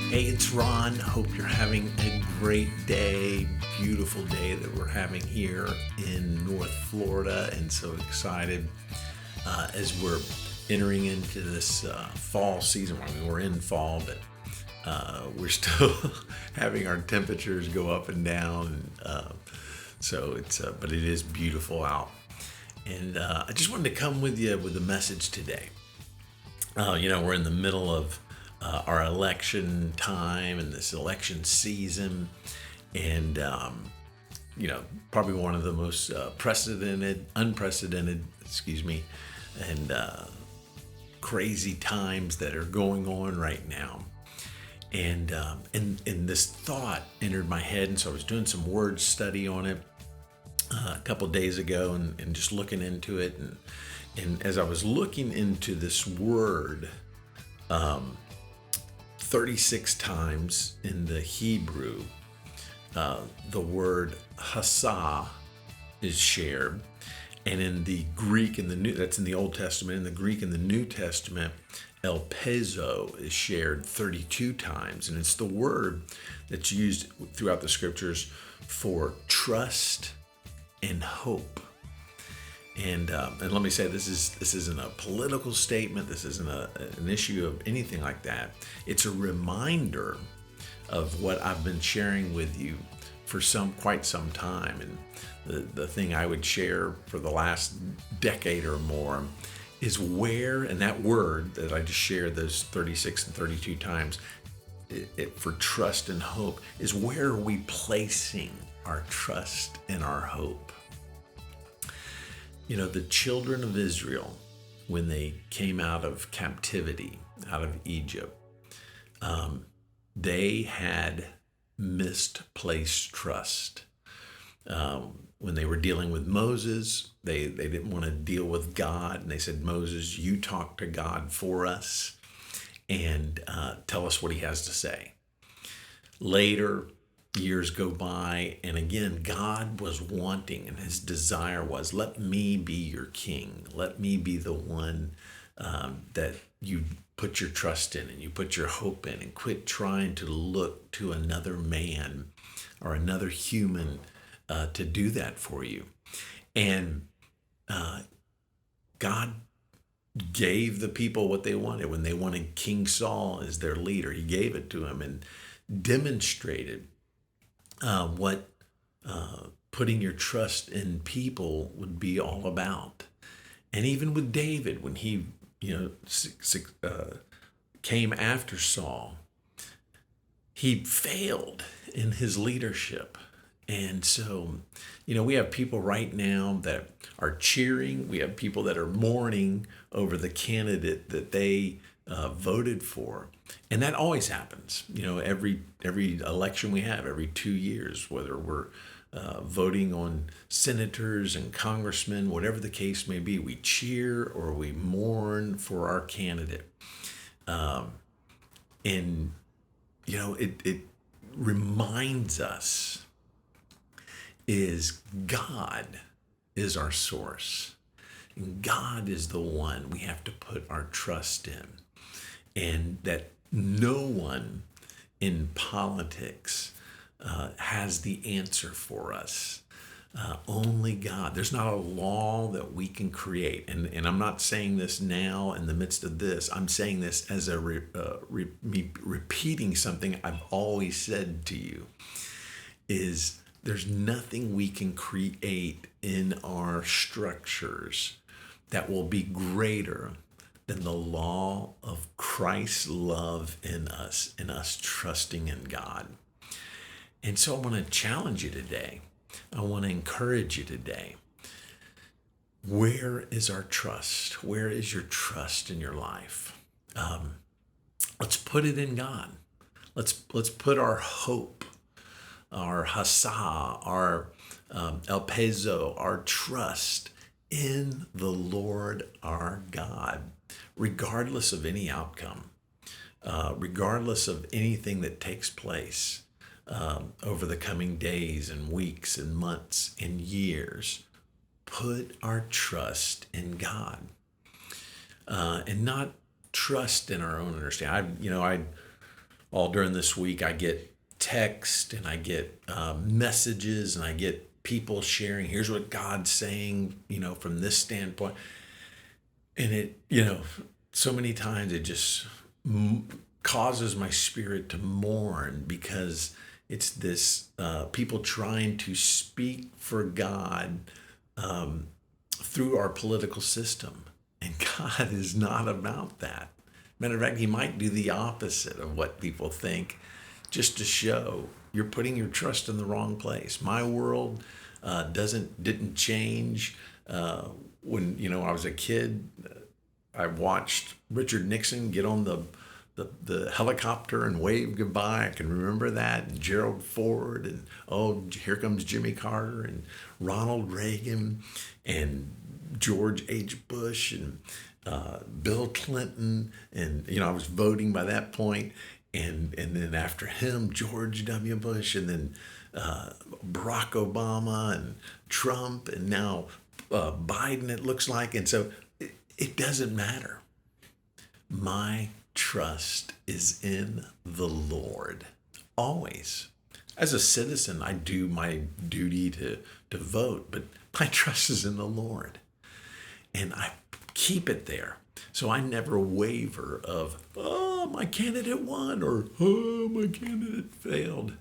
Hey, it's Ron. Hope you're having a great day, beautiful day that we're having here in North Florida, and so excited as we're entering into this fall season. I mean, we're in fall, but we're still having our temperatures go up and down. So but it is beautiful out, and I just wanted to come with you with a message today. We're in the middle of our election time and this election season, and probably one of the most unprecedented, and crazy times that are going on right now. And this thought entered my head, and so I was doing some word study on it a couple of days ago, and just looking into it, and as I was looking into this word, 36 times in the Hebrew, the word hasa is shared. And in the Greek and the New, that's in the Old Testament. In the Greek and the New Testament, elpezo is shared 32 times. And it's the word that's used throughout the scriptures for trust and hope. And let me say, this isn't a political statement. This isn't an issue of anything like that. It's a reminder of what I've been sharing with you for quite some time. And the thing I would share for the last decade or more is where, and that word that I just shared, those 36 and 32 times, for trust and hope, is where are we placing our trust and our hope? The children of Israel, when they came out of captivity, out of Egypt, they had misplaced trust. When they were dealing with Moses, they didn't want to deal with God, and they said, Moses, you talk to God for us and tell us what he has to say. Later, years go by, and again, God was wanting, and his desire was, let me be your king. Let me be the one that you put your trust in and you put your hope in, and quit trying to look to another man or another human to do that for you. And God gave the people what they wanted. When they wanted King Saul as their leader, he gave it to him and demonstrated what putting your trust in people would be all about. And even with David, when he came after Saul, he failed in his leadership. And so, we have people right now that are cheering. We have people that are mourning over the candidate that they voted for. And that always happens. Every election we have, every 2 years, whether we're voting on senators and congressmen, whatever the case may be, we cheer or we mourn for our candidate. And it reminds us is God is our source. And God is the one we have to put our trust in. And that no one in politics has the answer for us. Only God. There's not a law that we can create. And I'm not saying this now in the midst of this. I'm saying this as me repeating something I've always said to you, is there's nothing we can create in our structures that will be greater than the law of Christ's love in us and us trusting in God. And so I want to challenge you today. I want to encourage you today. Where is our trust? Where is your trust in your life? Let's put it in God. Let's put our hope, our hasa, our elpezo, our trust in the Lord our God, regardless of any outcome, regardless of anything that takes place over the coming days and weeks and months and years. Put our trust in God, and not trust in our own understanding. I all during this week, I get text and I get messages and I get people sharing, here's what God's saying, from this standpoint. And so many times it just causes my spirit to mourn because it's this people trying to speak for God through our political system. And God is not about that. Matter of fact, he might do the opposite of what people think just to show you're putting your trust in the wrong place. My world didn't change when I was a kid. I watched Richard Nixon get on the helicopter and wave goodbye. I can remember that. And Gerald Ford and here comes Jimmy Carter and Ronald Reagan and George H. Bush and Bill Clinton. And, I was voting by that point. And then after him, George W. Bush, and then Barack Obama and Trump, and now Biden, it looks like. And so it doesn't matter. My trust is in the Lord, always. As a citizen, I do my duty to vote, but my trust is in the Lord. And I keep it there. So I never waver of, my candidate won, or, my candidate failed.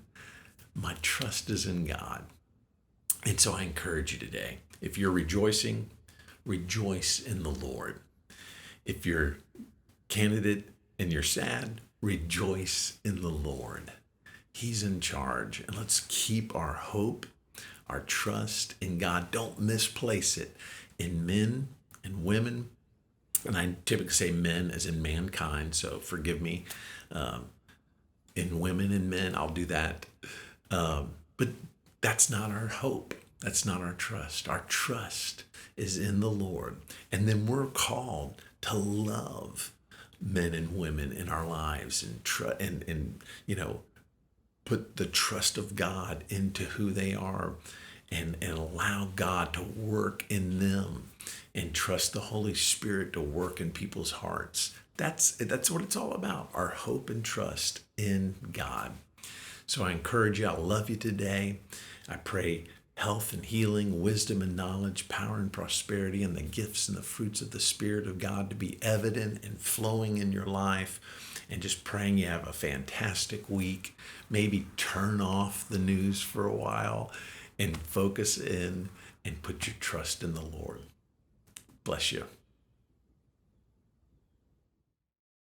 My trust is in God. And so I encourage you today, if you're rejoicing, rejoice in the Lord. If you're candidate and you're sad, rejoice in the Lord. He's in charge. And let's keep our hope, our trust in God. Don't misplace it in men and women. And I typically say men as in mankind, so forgive me. In women and men, I'll do that. But that's not our hope. That's not our trust. Our trust is in the Lord. And then we're called to love men and women in our lives and put the trust of God into who they are and allow God to work in them and trust the Holy Spirit to work in people's hearts. That's what it's all about, our hope and trust in God. So I encourage you, I love you today. I pray health and healing, wisdom and knowledge, power and prosperity, and the gifts and the fruits of the Spirit of God to be evident and flowing in your life. And just praying you have a fantastic week. Maybe turn off the news for a while and focus in and put your trust in the Lord. Bless you.